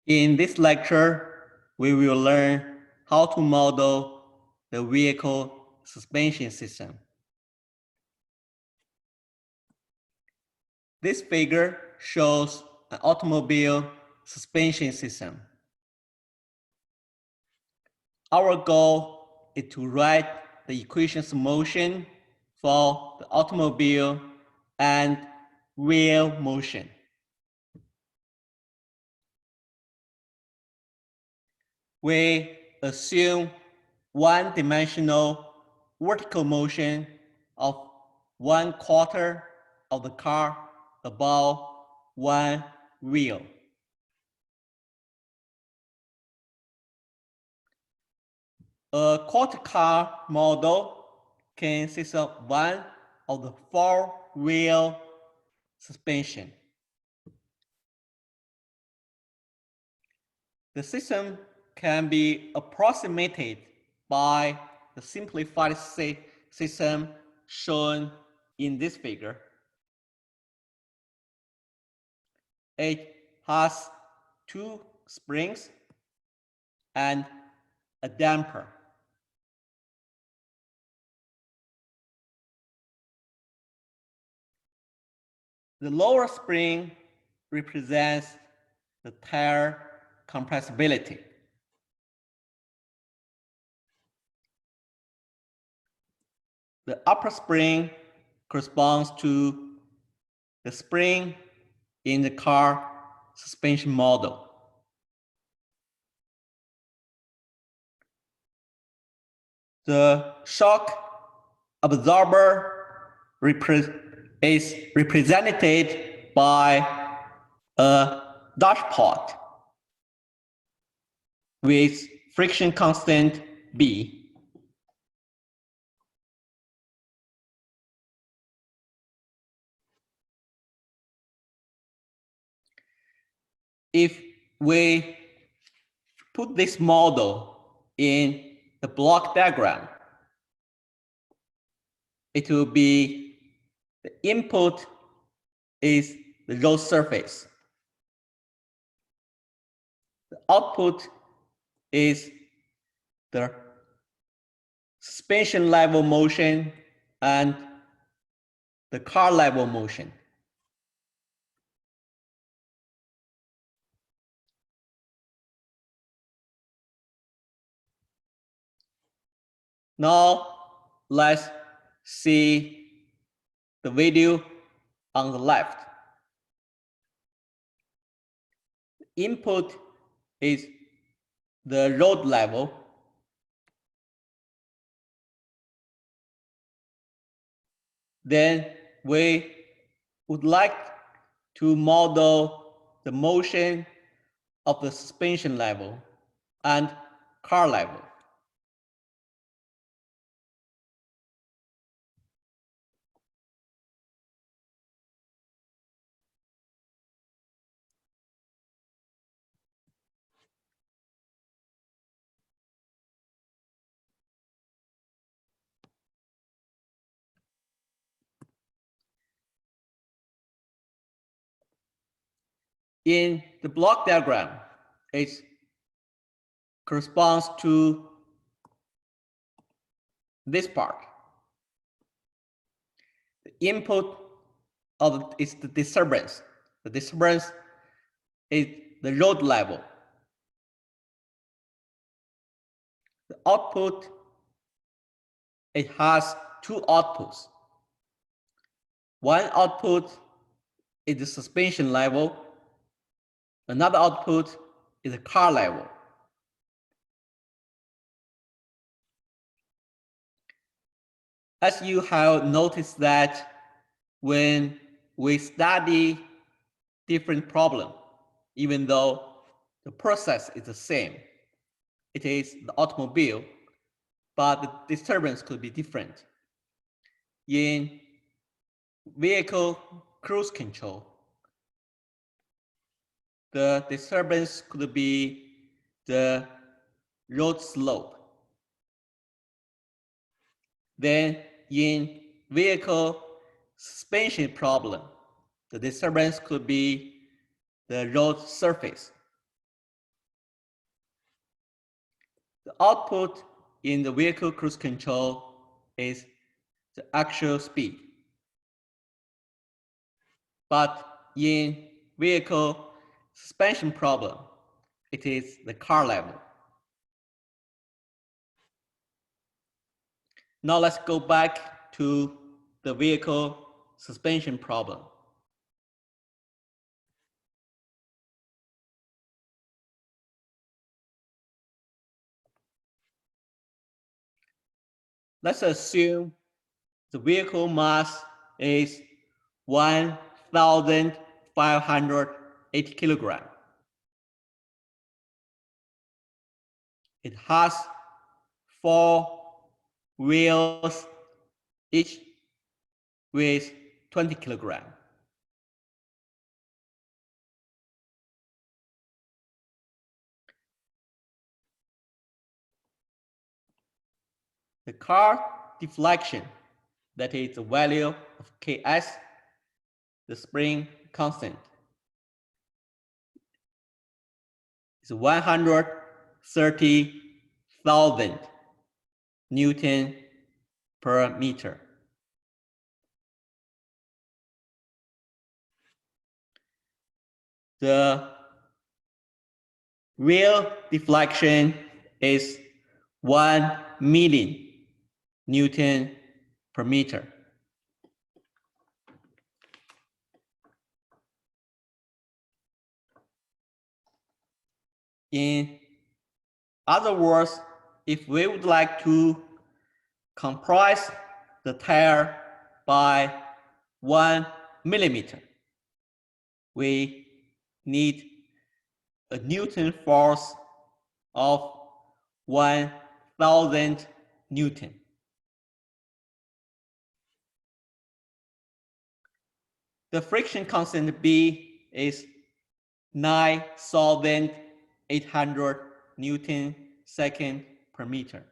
In this lecture, we will learn how to model the vehicle suspension system. This figure shows an automobile suspension system. Our goal is to write the equations of motion for the automobile and wheel motion. We assume one-dimensional vertical motion of 1/4 of the car above one wheel. A quarter car model consists of one of the four wheel suspension. The system can be approximated by the simplified system shown in this figure. It has two springs and a damper. The lower spring represents the tire compressibility. The upper spring corresponds to the spring in the car suspension model. The shock absorber is represented by a dashpot with friction constant B. If we put this model in the block diagram, it will be the input is the road surface. The output is the suspension level motion and the car level motion. Now let's see the video on the left. Input is the road level. Then we would like to model the motion of the suspension level and car level. In the block diagram, it corresponds to this part. The input is the disturbance. The disturbance is the road level. The output, it has two outputs. One output is the suspension level. Another output is the car level. As you have noticed that when we study different problems, even though the process is the same, it is the automobile, but the disturbance could be different. In vehicle cruise control, the disturbance could be the road slope. Then in vehicle suspension problem, the disturbance could be the road surface. The output in the vehicle cruise control is the actual speed. But in vehicle suspension problem, it is the car level. Now let's go back to the vehicle suspension problem. Let's assume the vehicle mass is 1,580 kilograms. It has 4 wheels, each weighs 20 kilograms. The car deflection, that is the value of Ks, the spring constant, is 130,000 Newton per meter. The real deflection is 1 million Newton per meter. In other words, if we would like to compress the tire by 1 millimeter, we need a Newton force of 1,000 Newton. The friction constant B is 9,800 Newton second per meter.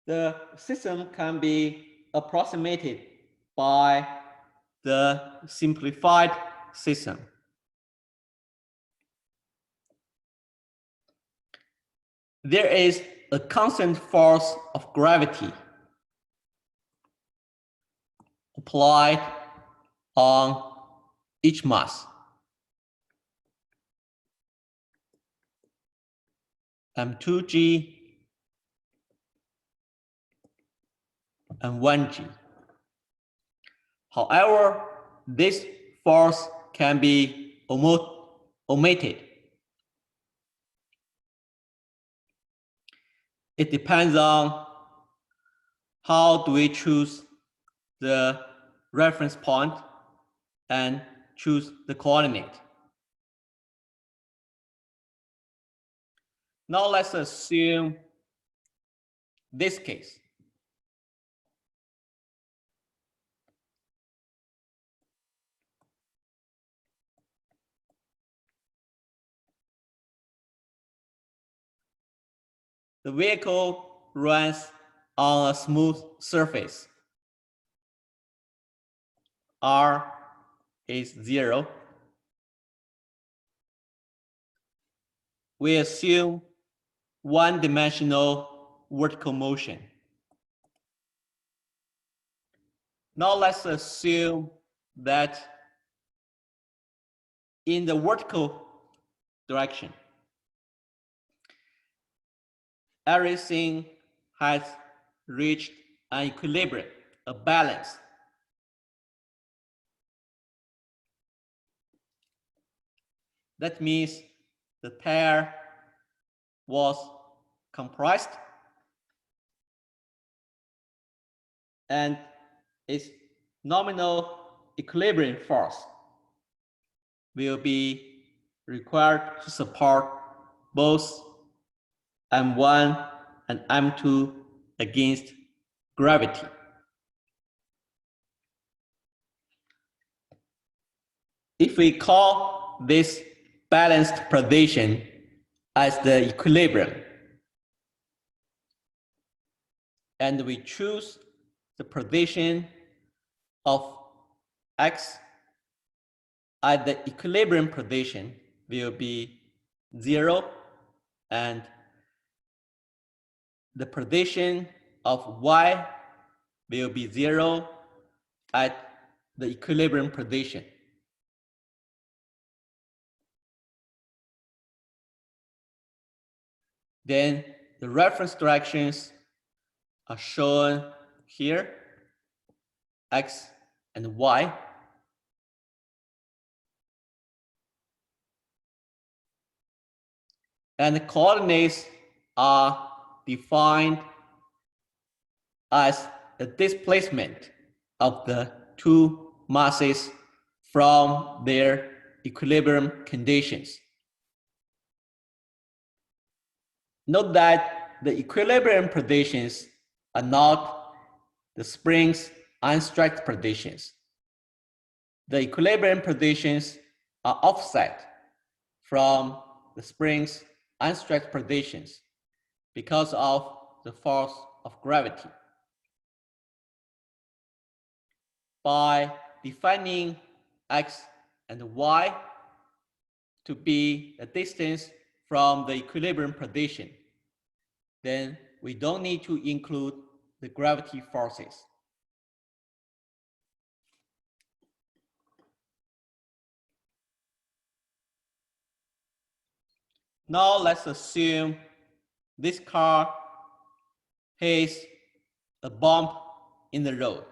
The system can be approximated by the simplified system. There is a constant force of gravity applied on each mass. M2G and 1G. However, this force can be omitted. It depends on how do we choose the reference point and choose the coordinate. Now let's assume this case. The vehicle runs on a smooth surface. R is 0. We assume one-dimensional vertical motion. Now let's assume that in the vertical direction, everything has reached an equilibrium, a balance. That means the tire was compressed and its nominal equilibrium force will be required to support both M1 and M2 against gravity. if we call this balanced position as the equilibrium, and we choose the position of x at the equilibrium position will be 0, and the position of y will be 0 at the equilibrium position. Then the reference directions are shown here, x and y. And the coordinates are defined as the displacement of the two masses from their equilibrium conditions. Note that the equilibrium positions are not the spring's unstretched positions. The equilibrium positions are offset from the spring's unstretched positions because of the force of gravity. By defining x and y to be the distance from the equilibrium position, then we don't need to include the gravity forces. Now let's assume this car hits a bump in the road.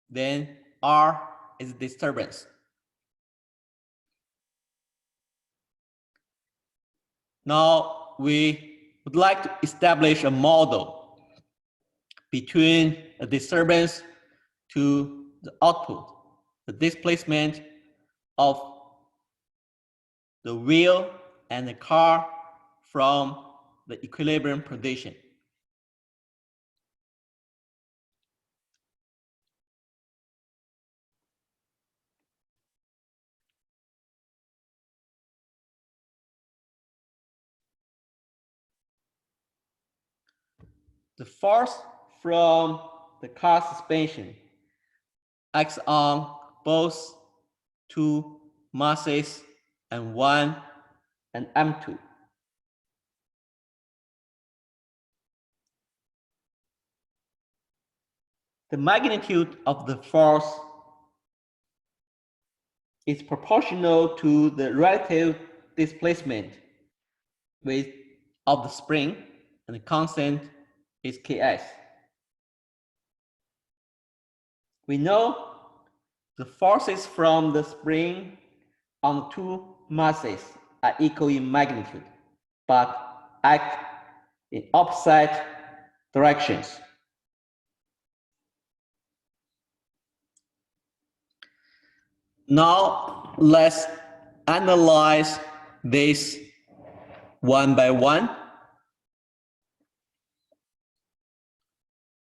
Then R is disturbance. Now we would like to establish a model between a disturbance to the output, the displacement of the wheel and the car from the equilibrium position. The force from the car suspension acts on both two masses, M1 and M2. The magnitude of the force is proportional to the relative displacement of the spring, and the constant is Ks. We know the forces from the spring on two masses are equal in magnitude, but act in opposite directions. Now let's analyze this one by one.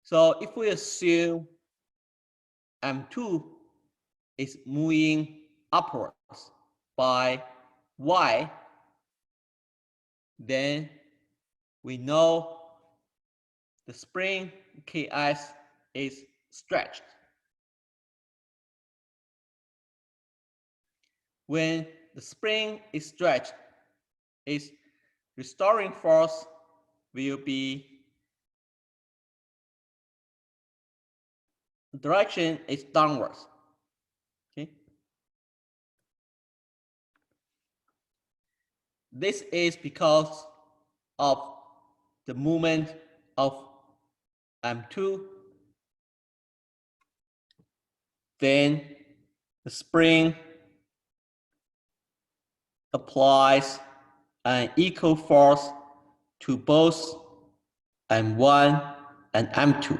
So if we assume M2 is moving upwards by y, then we know the spring Ks is stretched. When the spring is stretched, its restoring force will be, the direction is downwards. Okay. This is because of the movement of M2. Then the spring applies an equal force to both M1 and M2.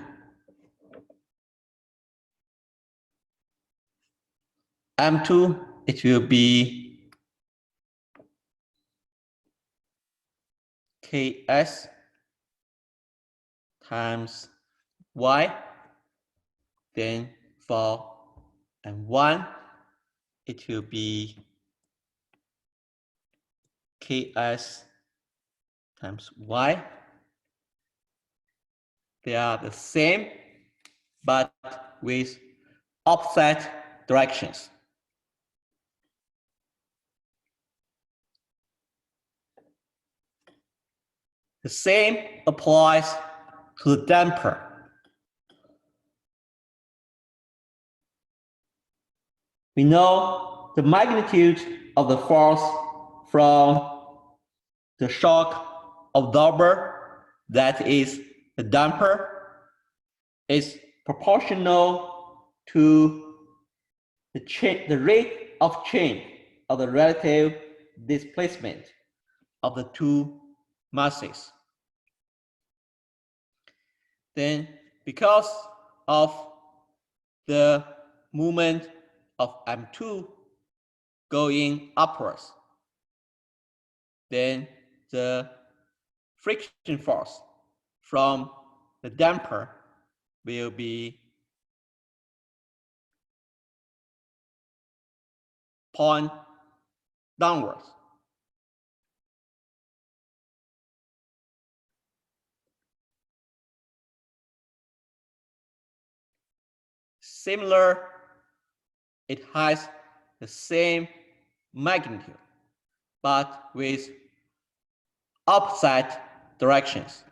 M2, it will be Ks times y. Then for m1, it will be ks times y. They are the same, but with opposite directions. The same applies to the damper. We know the magnitude of the force from the shock absorber, that is the damper, is proportional to the rate of change of the relative displacement of the two masses. Then, because of the movement of M2 going upwards, then the friction force from the damper will be point downwards. Similar, it has the same magnitude, but with opposite directions.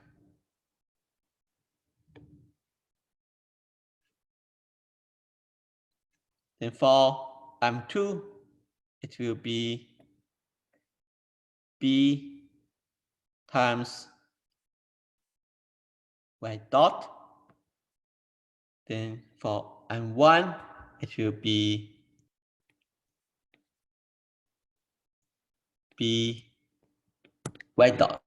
Then for M2, it will be B times y dot. Then for M1, it will be B y dot.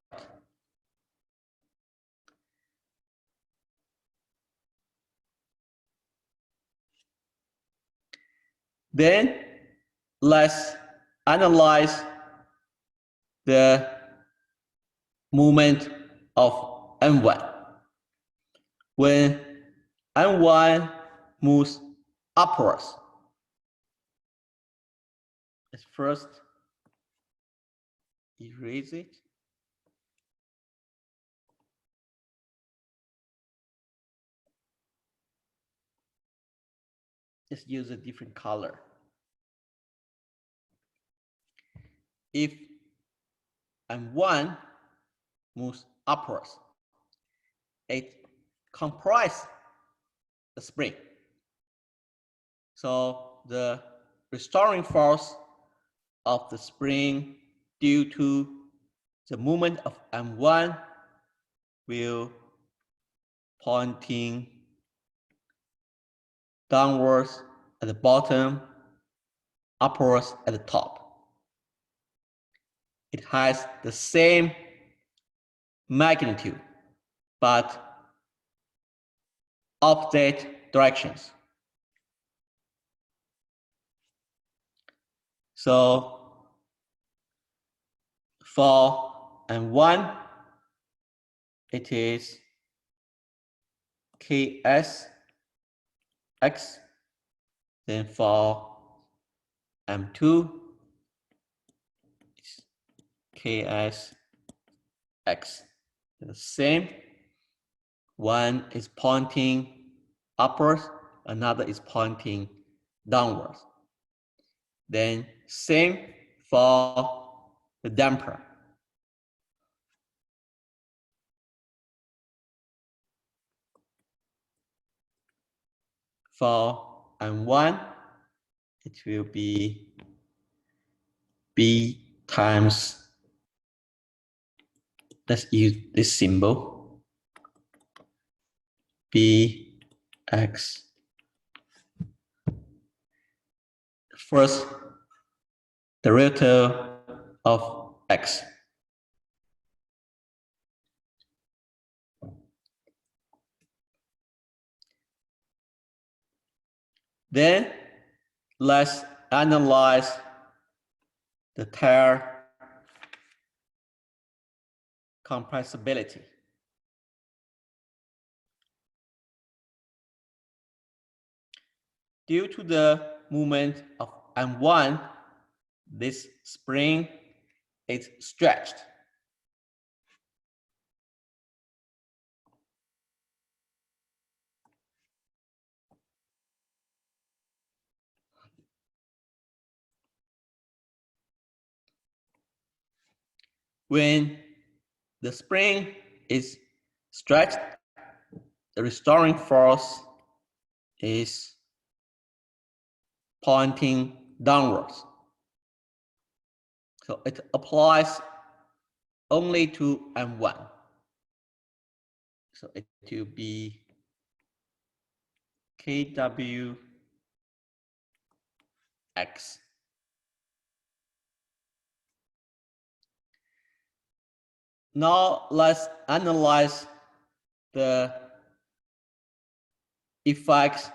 Then let's analyze the movement of M1. When M1 moves upwards, let's first erase it. Let's use a different color. If M1 moves upwards, it compresses the spring. So the restoring force of the spring due to the movement of M1 will pointing downwards at the bottom, upwards at the top. It has the same magnitude, but opposite directions. So for M1, it is Ks x. Then for M2, it's Ks x. The same. One is pointing upwards, another is pointing downwards. Then same for the damper. For M1, it will be B times, let's use this symbol, Bx. First derivative of x. Then let's analyze the tire compressibility. due to the movement of M1, this spring is stretched. When the spring is stretched, the restoring force is pointing downwards. So it applies only to M1. So it will be KWX. Now let's analyze the effects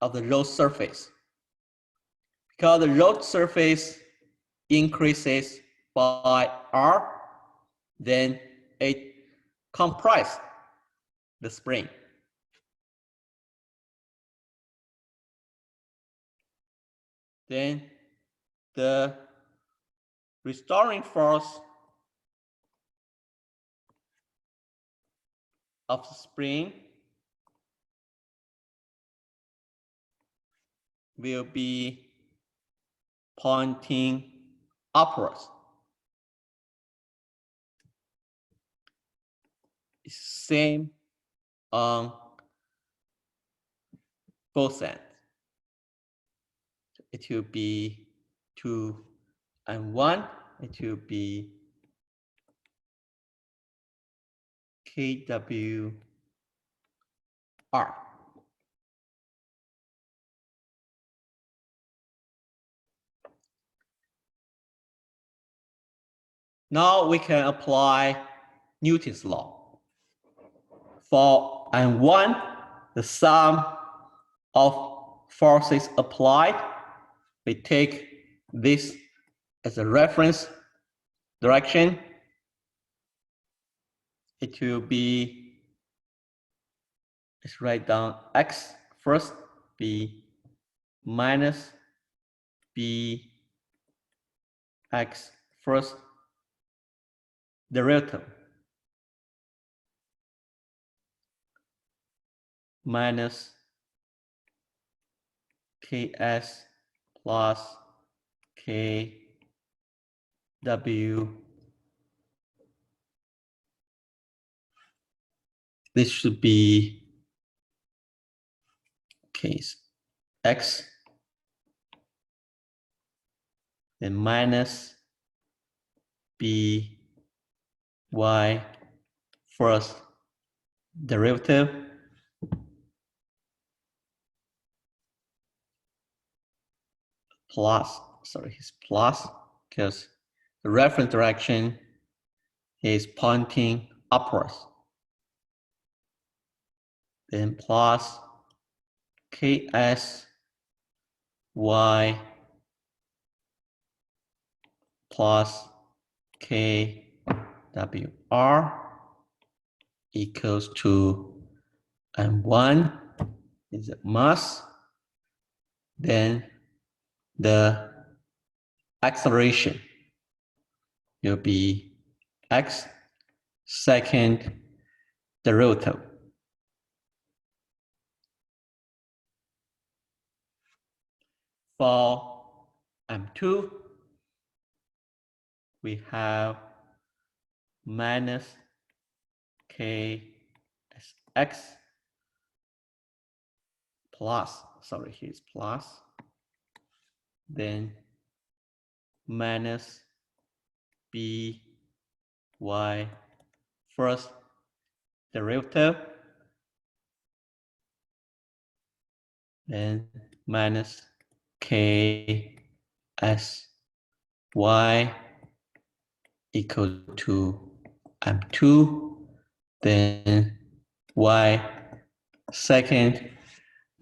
of the road surface. Because the road surface increases by R, then it compresses the spring. Then the restoring force of the spring will be pointing upwards. It's same on both ends. It will be 2 and 1. It will be KWR. Now we can apply Newton's law. For M1, the sum of forces applied, we take this as a reference direction. It will be, let's write down X first, be minus B X first derivative minus Ks plus Kw. This should be case X, then minus B Y first derivative plus, sorry, it's plus because the reference direction is pointing upwards. Then plus Ks Y plus KWR equals to M1 is the mass, then the acceleration will be X second derivative. For M2, we have minus Ksx plus, sorry, here's plus, then minus By first derivative, then minus Ksy equal to M2, then Y second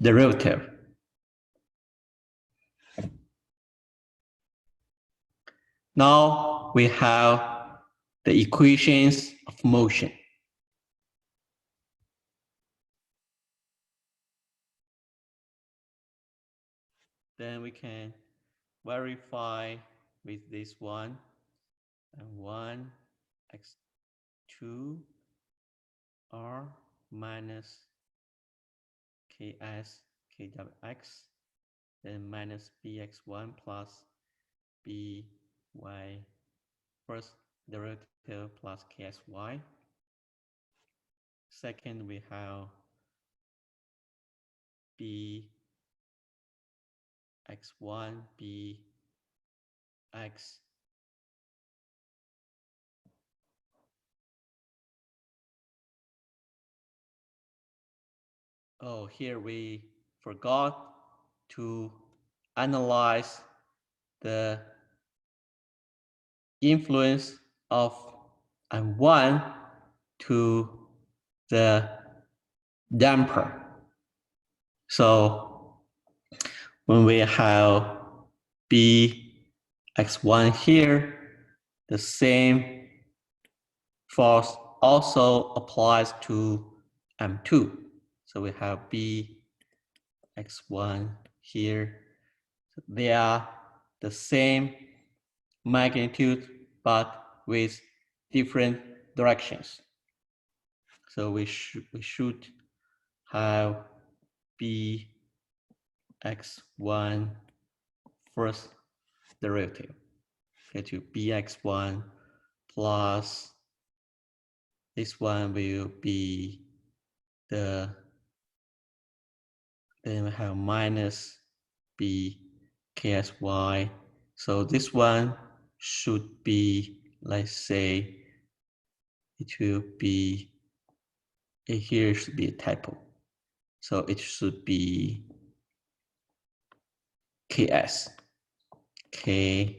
derivative. Now we have the equations of motion. Then we can verify with this one and 1 x2 r minus ks kwx, then minus bx1 plus by first derivative plus ksy. Second, we have bx1 bx oh, here we forgot to analyze the influence of M1 to the damper. So when we have bx1 here, the same force also applies to M2. So we have bx1 here. They are the same magnitude but with different directions. So we should have bx1 first derivative. Okay, to bx1 plus this one will be then we have minus bksy. So this one should be, let's say, it will be, here should be a typo. So it should be ks, ksx.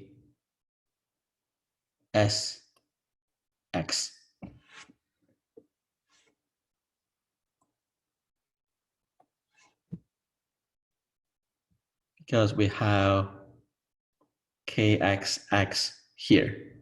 Because we have kxx here.